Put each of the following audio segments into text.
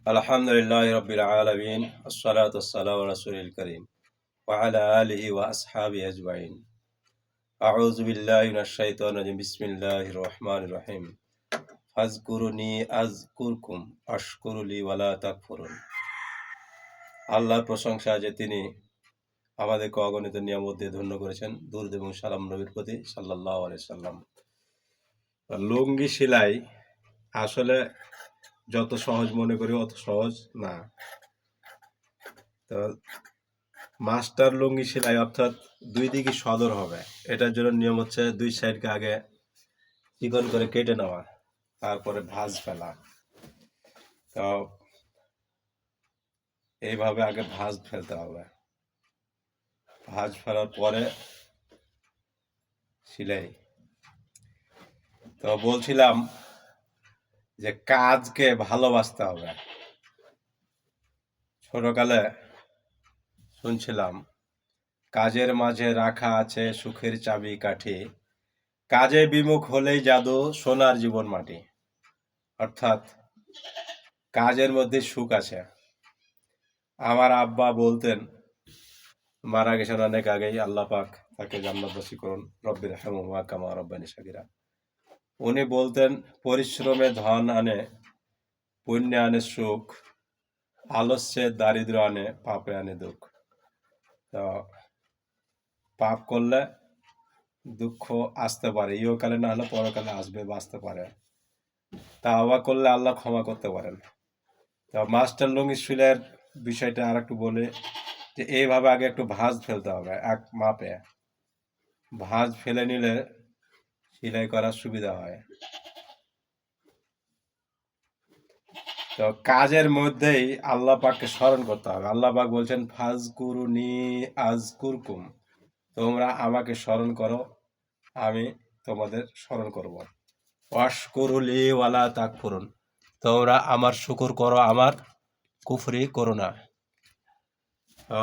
আলহামদুলিল্লাহি রাব্বিল আলামিন আসসালাতু ওয়াসসালামু আলা রাসূলিল কারীম ওয়া আলা আলিহি ওয়া আসহাবিহি আজমাইন। আউযু বিল্লাহি মিনাশ শাইতানির রাজিম। বিসমিল্লাহির রহমানির রহিম। ফাযকুরুনি আযকুরকুম ওয়াশকুরু লি ওয়া লা তাকফুরুন। আল্লাহর প্রশংসা যে তিনি আমাদেরকে অগণিত নিয়ামত দিয়ে ধন্য করেছেন। দুরূদ এবং সালাম নবীর প্রতি সাল্লাল্লাহু আলাইহি সাল্লাম। লুঙ্গি সেলাই আসলে যত সহজ মনে করি অত সহজ না। তো মাস্টার লুঙ্গি সেলাই অর্থাৎ দুই দিকে সদর হবে, এটার জন্য নিয়ম হচ্ছে দুই সাইডকে আগে চিকন করে কেটে নেওয়া, তারপরে ভাঁজ ফেলা। তো এইভাবে আগে ভাঁজ ফেলতে হবে, ভাঁজ ফেলার পরে সেলাই। তো বলছিলাম যে কাজকে ভালোবাসতে হবে। ছোটকালে শুনছিলাম, কাজের মাঝে রাখা আছে সুখের চাবি কাঠি, কাজে বিমুখ হলেই জাদু সোনার জীবন মাটি। অর্থাৎ কাজের মধ্যে সুখ আছে। আমার আব্বা বলতেন, মারা গেছেন অনেক আগেই, আল্লাহ পাক তাকে জান্নাতবাসী করুন, রব্বির হামহুমা কামা রাব্বানি সাগীরা। উনি বলতেন, পরিশ্রমে ধন আনে, পুণ্যে আনে সুখ, আলস্যে দারিদ্র আনে, পাপে আনে দুঃখ। তো পাপ করলে দুঃখ আসতে পারে, ইহকালে না হলে পরকালে আসবে, বাঁচতে পারে। তাওবা করলে আল্লাহ ক্ষমা করতে পারেন। তো মাস্টার লুঙ্গি সেলাইয়ের বিষয়টা আর একটু বলে, যে এইভাবে আগে একটু ভাঁজ ফেলতে হবে, এক মাপে ভাঁজ ফেলে নিলে সেলাই করার সুবিধা হয়। তো কাজের মধ্যেই আল্লাহ পাককে স্মরণ করতে হবে। আল্লাহ পাক বলছেন, ফাজকুরুনি আযকুরকুম, তোমরা আমাকে স্মরণ করো, আমি তোমাদের স্মরণ করব। ওয়াশকুরুলি ওয়ালা তাকফুরুন, তোমরা আমার শুকর করো, আমার কুফরি করো না। তো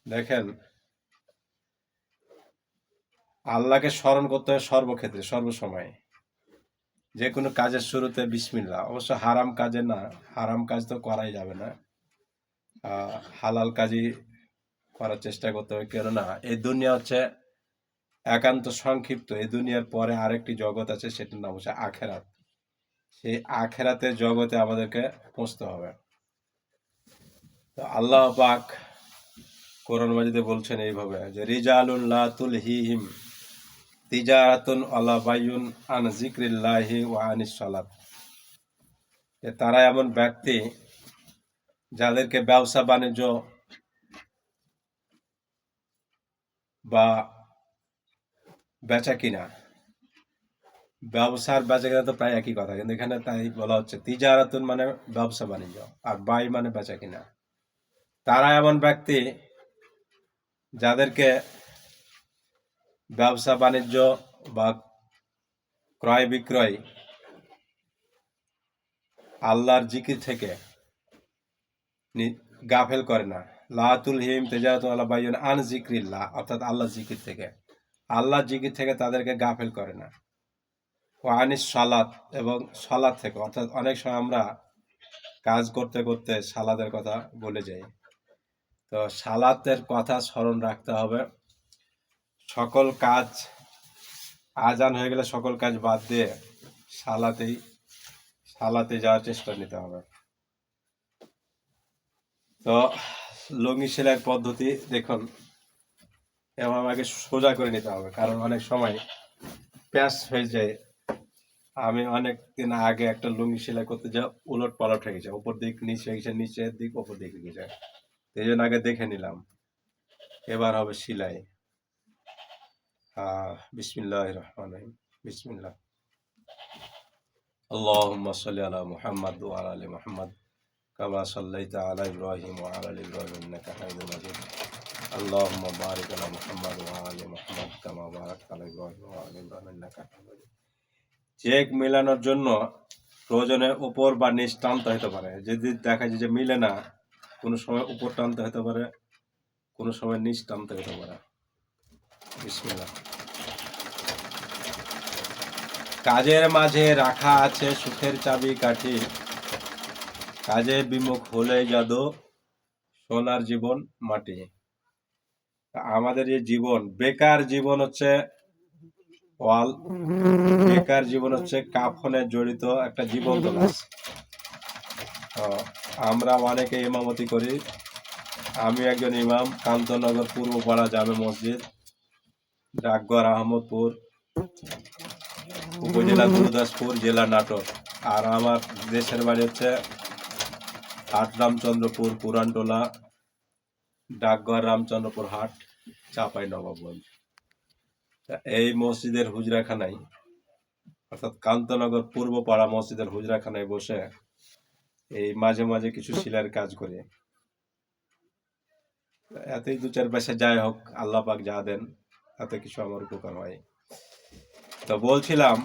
দেখেন, আল্লাহকে স্মরণ করতে হয় সর্বক্ষেত্রে, সর্বসময়। যে কোনো কাজের শুরুতে বিসমিল্লাহ। অবশ্য হারাম কাজে না, হারাম কাজ তো করাই যাবে না, হালাল কাজই করার চেষ্টা করতে হবে। কেননা এই দুনিয়া হচ্ছে একান্ত সংক্ষিপ্ত। এই দুনিয়ার পরে আরেকটি জগৎ আছে, সেটার নাম হচ্ছে আখেরাত। সেই আখেরাতের জগতে আমাদেরকে পৌঁছতে হবে। তো আল্লাহ পাক কোরআন মাজিদে বলছেন এইভাবে, যে রিজালুন লা তুলহিহিম তিজারাতুন ওয়ালা বাইউন আন যিকরিল্লাহি ওয়া আনিস সালাত। তারা এমন ব্যক্তি যাদেরকে ব্যবসা বাণিজ্য বা বেচা কিনা, ব্যবসার বেচা কিনা তো প্রায় একই কথা, কিন্তু এখানে তাই বলা হচ্ছে তিজারাতুন মানে ব্যবসা বাণিজ্য, আর বাই মানে বেচা কিনা। তারা এমন ব্যক্তি যাদেরকে ব্যবসা বাণিজ্য বা ক্রয় বিক্রয় আল্লাহর জিকির থেকে গাফেল করে না। লা তুলহিহিম তিজারাতুন ওয়ালা বাইউন আন যিকরিল্লাহ, অর্থাৎ আল্লাহর জিকির থেকে, আল্লাহর জিকির থেকে তাদেরকে গাফেল করে না। ও আনিস সালাত, এবং সালাত থেকে, অর্থাৎ অনেক সময় আমরা কাজ করতে করতে সালাতের কথা বলে যাই। তো সালাতের কথা স্মরণ রাখতে হবে। সকল কাজ, আজান হয়ে গেলে সকল কাজ বাদ দিয়ে সালাতে যাওয়ার চেষ্টা নিতে হবে। তো লুঙ্গি সেলাইয়ের পদ্ধতি দেখুন, এবং আমাকে সোজা করে নিতে হবে, কারণ অনেক সময় প্যাঁচ হয়ে যায়। আমি অনেক দিন আগে একটা লুঙ্গি সেলাই করতে যাই, উলট পালট হয়ে গেছে, উপর দিক নিচে হয়ে গেছে, নিচের দিক উপর দিক হয়ে যায়। এই জন্য আগে দেখে নিলাম। এবার হবে সেলাই। বিসমিল্লাহির রহমানির রহিম। বিসমিল্লাহ। আল্লাহুম্মা সাল্লি আলা মুহাম্মাদ ওয়া আলা আলি মুহাম্মাদ কামা সাল্লাইতা আলা ইব্রাহিম ওয়া আলা আলি ইব্রাহিম ইন্নাকা হামিদুম মাজিদ। আল্লাহুম্মা বারিক আলা মুহাম্মাদ ওয়া আলা আলি মুহাম্মাদ কামা বারাকতা আলা ইব্রাহিম ওয়া আলা আলি ইব্রাহিম ইন্নাকা হামিদুম মাজিদ। চেক মেলানোর জন্য প্রয়োজনে উপর বা নিচ টানতে হতে পারে। যদি দেখা যায় যে মিলে না, কোনো সময় উপর টানতে হতে পারে, কোনো সময় নিচ টানতে হতে পারে। বিসমিল্লাহ। কাজের মাঝে রাখা আছে সুখের চাবি কাঠি, কাজে বিমুখ হলেই জাদু, সোনার জীবন মাটি। আমাদের যে জীবন, বেকার জীবন হচ্ছে ওয়াল, বেকার জীবন হচ্ছে কাফনে জড়িত একটা জীবন্ত লাশ। আমরা অনেকে ইমামতি করি। আমি একজন ইমাম, কান্তনগর পূর্বপাড়া জামে মসজিদ, ডাকঘর আহমদপুর, উপজেলা গুরুদাসপুর, জেলা নাটোর। আর আমার দেশের বাড়ি হচ্ছে রামচন্দ্রপুর, পুরানটোলা, ডাকঘর রামচন্দ্রপুর হাট, চাপাই নবাবগঞ্জ। এই মসজিদের হুজরাখানায়, অর্থাৎ কান্তনগর পূর্বপাড়া মসজিদের হুজরাখানায় বসে এই মাঝে মাঝে কিছু সেলাইয়ের কাজ করে। এতেই 2-4 পয়সা যাই হোক, আল্লাহ পাক যা দেন তাতে কিছু আমার উপকার হয়। তো বলছিলাম,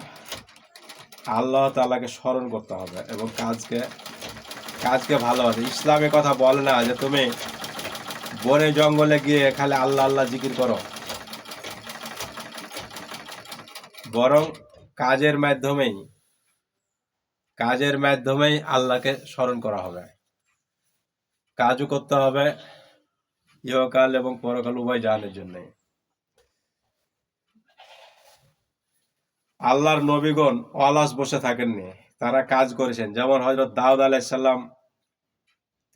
আল্লাহ তাআলাকে স্মরণ করতে হবে এবং কাজকে ভালোবাসে। ইসলামে কথা বলে না যে তুমি বনে জঙ্গলে গিয়ে খালি আল্লাহ আল্লাহ জিকির করো, বরং কাজের মাধ্যমেই আল্লাহকে স্মরণ করা হবে। কাজও করতে হবে ইহকাল এবং পরকাল উভয় জাহানের জন্য। আল্লাহর নবীগণ অলস বসে থাকেননি, তারা কাজ করেছেন। যেমন হযরত দাউদ আলাইহিস সালাম,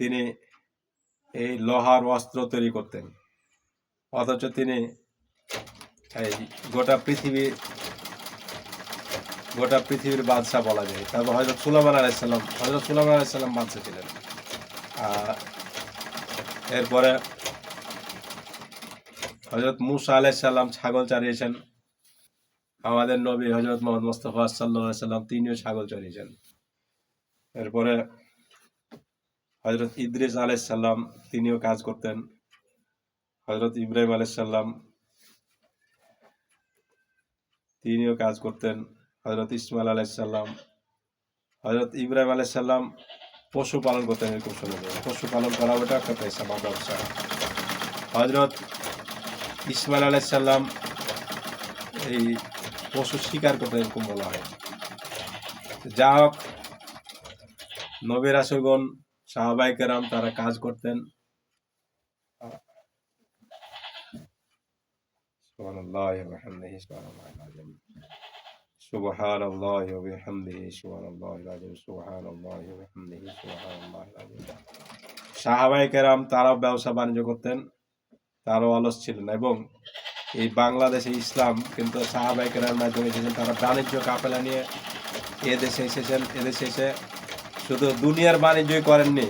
তিনি এই লোহার অস্ত্র তৈরি করতেন, অথচ তিনি এই গোটা পৃথিবীর বাদশাহ বলা যায়। তারপর হযরত সুলাইমান আলাইহিস সালাম বাদশাহ ছিলেন। এরপরে হযরত মূসা আলাইহিস সালাম ছাগল চড়িয়েছেন। আমাদের নবী হযরত মুহাম্মদ মুস্তাফা সাল্লাল্লাহু আলাইহি সাল্লাম, তিনিও ছাগল চড়িয়েছেন। এরপরে হযরত ইদ্রিস আলাইহিস সালাম, তিনিও কাজ করতেন। হযরত ইব্রাহিম আলাইহিস সালাম, তিনিও কাজ করতেন। হযরত ইসমাইল আলাইহিস সালাম, হযরত ইব্রাহিম আলাইহিস সালাম পশুপালন করতেন। এরকম শুনে যায়, পশুপালন করা ওটা একটা পেশা বা ব্যবসা। হযরত ইসমাইল আলাইহিস সালাম এই পশু শিকার করতেন, এরকম বলা হয়। যা হোক, নবী রাসূলগণ, সাহাবায়ে কেরাম, তারা কাজ করতেন। সুবহানাল্লাহি ওয়া বিহামদিহি, সুবহানাল্লাহিল আযীম, সুবহানাল্লাহি ওয়া বিহামদিহি, সুবহানাল্লাহিল আযীম, সুবহানাল্লাহি ওয়া বিহামদিহি, সুবহানাল্লাহিল আযীম। সাহাবায়ে কেরাম তারাও ব্যবসা বাণিজ্য করতেন, তারাও অলস ছিলেন না। এবং এই বাংলাদেশে ইসলাম কিন্তু সাহাবায়ে কেরামের মাধ্যমে এসেছেন। তারা বাণিজ্য কাফেলা নিয়ে এদেশে এসে শুধু দুনিয়ার বাণিজ্যই করেননি,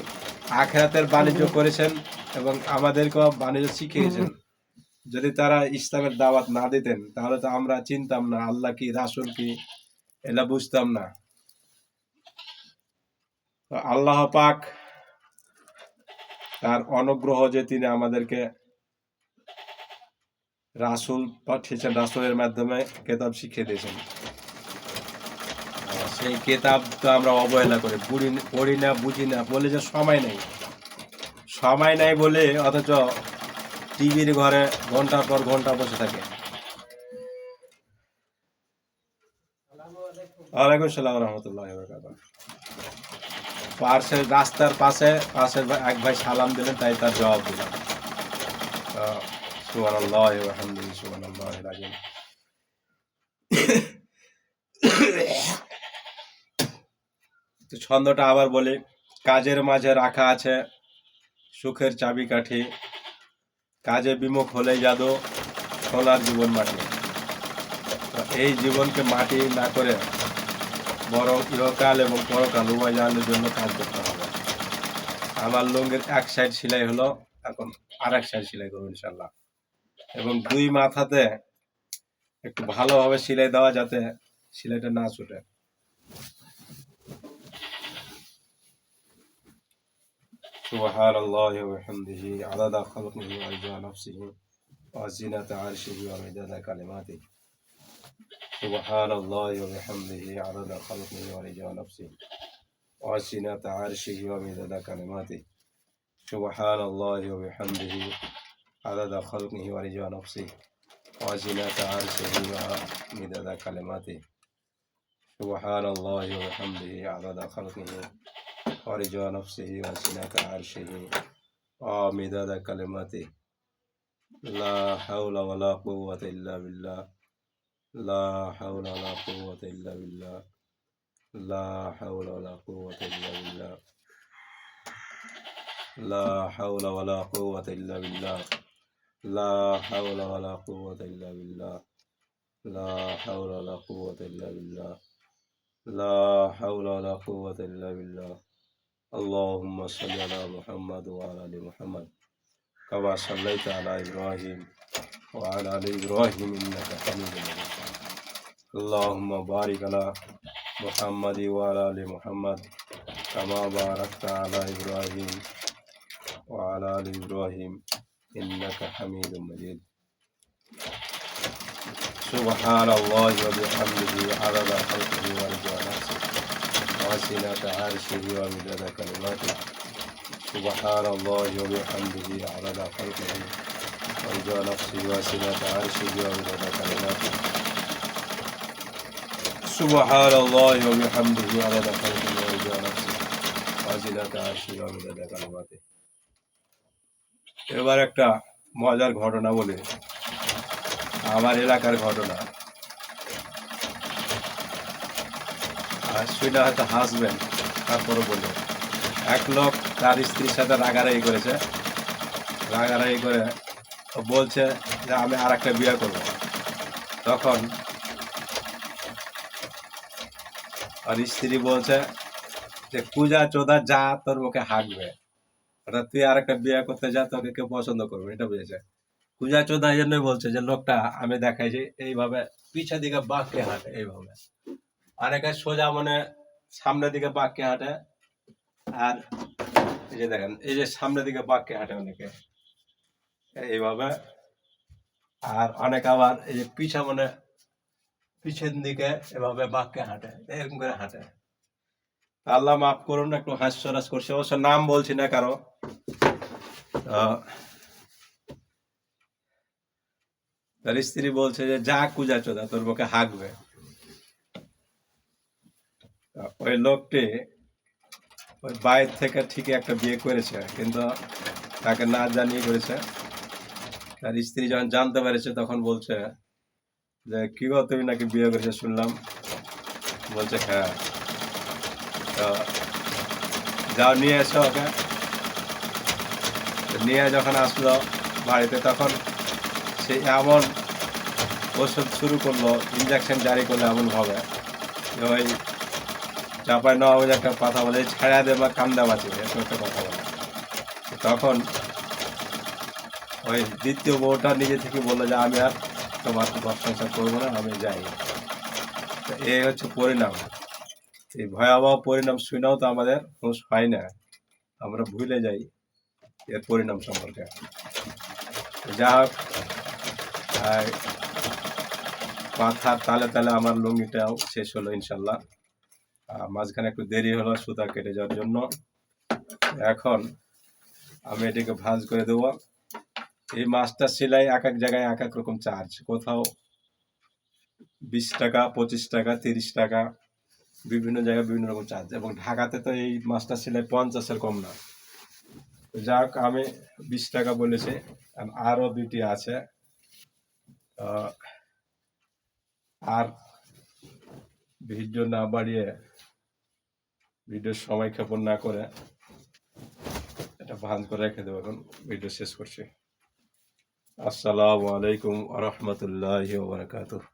আখিরাতের বাণিজ্য করেছেন এবং আমাদেরকেও বাণিজ্য শিখিয়েছেন। যদি তারা ইসলামের দাওয়াত না দিতেন, তাহলে তো আমরা চিনতাম না আল্লাহ কি, রাসূল কি, এটা বুঝতাম না। তো আল্লাহ পাক তার অনুগ্রহ যে তিনি আমাদেরকে রাসূল পাঠিয়েছেন, রাসূলের মাধ্যমে কিতাব শিখিয়ে দিয়েছেন। সেই কিতাব তো আমরা অবহেলা করি, পড়ি না, বুঝি না, বলে যে সময় নাই বলে, অথচ টিভির ঘরে ঘন্টার পর ঘন্টা বসে থাকে। ওয়ালাইকুম সালাম ওয়া রাহমাতুল্লাহি ওয়া বারাকাতুহু। রাস্তার পাশের এক ভাই সালাম দিলেন, তাই তার জবাব দিলাম। সুবহানাল্লাহি ওয়া বিহামদিহি, সুবহানাল্লাহিল আযীম। তো ছন্দটা আবার বলি, কাজের মাঝে রাখা আছে সুখের চাবিকাঠি, কাজে বিমুখ হলেই জাদু, সোনার জীবন মাটি। এই জীবনকে মাটি না করে বরং ইহকাল এবং পরকাল উভয় জাহানের জন্য কাজ করতে হবে। আমার লুঙ্গির এক সাইড সেলাই হলো, এখন আর এক সাইড সেলাই করবো ইনশাল্লাহ। এবং 2 মাথাতে একটু ভালোভাবে সেলাই দেওয়া, যাতে সেলাইটা না ছুটে। সুবহানাল্লাহি ওয়া বিহামদিহি, আদাদা খালকিহি ওয়া রিদা নাফসিহি ওয়া জিনাতা আরশিহি ওয়া মিদাদা কালিমাতিহি। সুবহানাল্লাহি ওয়া বিহামদিহি, আদাদা খালকিহি ওয়া রিদা নাফসিহি ওয়া জিনাতা আরশিহি ওয়া মিদাদা কালিমাতিহি। সুবহানাল্লাহি ওয়া বিহামদিহি, আদাদা খালকিহি ওয়া রিদা নাফসিহি ওয়া জিনাতা আরশিহি ওয়া মিদাদা কালিমাতিহি। সুবহানাল্লাহি ওয়া বিহামদিহি, আদাদা খালকিহি ورضا نفسه وزنة عرشه ومداد كلماته لا حول ولا قوة إلا بالله لا حول ولا قوة إلا بالله لا حول ولا قوة إلا بالله لا حول ولا قوة إلا بالله لا حول ولا قوة إلا بالله لا حول ولا قوة إلا بالله لا حول ولا قوة إلا بالله اللهم صل على محمد وعلى آل محمد كما صليت على إبراهيم وعلى آل إبراهيم إنك حميد مجيد اللهم بارك على محمد وعلى آل محمد كما باركت على إبراهيم وعلى آل إبراهيم إنك حميد مجيد سبحان الله وبحمده عدد خلقه ورضا نفسه وزنة عرشه ومداد كلماته سبحان الله وبحمده عدد خلقه ورضا نفسه وزنة عرشه ومداد كلماته سبحان الله وبحمده عدد خلقه ورضا نفسه وزنة عرشه ومداد كلماته এবার একটা মজার ঘটনা বলি আমার এলাকার ঘটনা আর সেটা হয়তো হাসবেন তারপরে বলবো এক লোক তার স্ত্রীর সাথে রাগারাগি করেছে রাগারাগি করে বলছে যে আমি আর একটা বিয়ে করবো তখন আর স্ত্রী বলছে যে পূজা চোদা যা তোর মুখে হাঁকবে অর্থাৎ তুই আর একটা বিয়ে করতে যা তোকে কেউ পছন্দ করবে এটা বুঝেছে পূজা চোদা এই জন্যই বলছে যে লোকটা আমি দেখাই যে এইভাবে পিছের দিকে বাঁককে হাঁটে এইভাবে অনেকে সোজা মানে সামনের দিকে বাঁককে হাঁটে আর এই যে দেখেন এই যে সামনের দিকে বাঁককে হাঁটে অনেকে এইভাবে আর অনেক আবার এই যে পিছা মানে পিছের দিকে এভাবে বাঁককে হাঁটে এরকম করে হাঁটে আল্লাহ মাফ করুন একটু হাস্যরাস করছে অবশ্য নাম বলছি না কারো তার স্ত্রী বলছে যে যা কুজা চোদা তোর মুখে হাঁকবে ওই লোকটি ওই বাইরে থেকে ঠিকই একটা বিয়ে করেছে কিন্তু তাকে না জানিয়ে করেছে তার স্ত্রী যখন জানতে পেরেছে তখন বলছে যে কি গো তুমি নাকি বিয়ে করেছে শুনলাম বলছে হ্যাঁ তো যাও নিয়ে এসো ওকে নিয়ে যখন আসলো বাড়িতে তখন সে এমন ওষুধ শুরু করলো ইঞ্জেকশন জারি করলো এমনভাবে যে ওই চাপায় নয় একটা কথা বলে ছাড়া দে বা কান্দা বাঁচবে এরকম একটা কথা বলে তখন ওই দ্বিতীয় বউটা নিজে থেকে বললো যে আমি আর তোমার ঘর সংসার করবো না আমি যাই তো এই হচ্ছে পরিণাম এই ভয়াবহ পরিণাম শুনেও তো আমাদের হুঁশ হয় না আমরা ভুলে যাই এর পরিণাম সম্পর্কে যা হোক কথার তালে তালে আমার লুঙ্গিটাও শেষ হলো ইনশাল্লাহ মাঝখানে একটু দেরি হলো সুতা কেটে যাওয়ার জন্য এখন আমি এটাকে ভাঁজ করে দেবো এই মাছটা সেলাই এক এক জায়গায় এক এক রকম চার্জ কোথাও 20 টাকা 25 টাকা 30 টাকা বিভিন্ন জায়গায় বিভিন্ন রকম চার্জ এবং ঢাকাতে তো এই মাছটা সেলাই 50-এর কম না যাক আমি 20 টাকা বলেছি আরো দুটি আছে আর ভিডিও না বাড়িয়ে ভিডিওর সময় ক্ষেপণ না করে এটা ভাঁজ করে রেখে দেবো এখন ভিডিও শেষ করছি আসসালামু আলাইকুম ওয়া রাহমাতুল্লাহি ওয়া বারাকাতুহু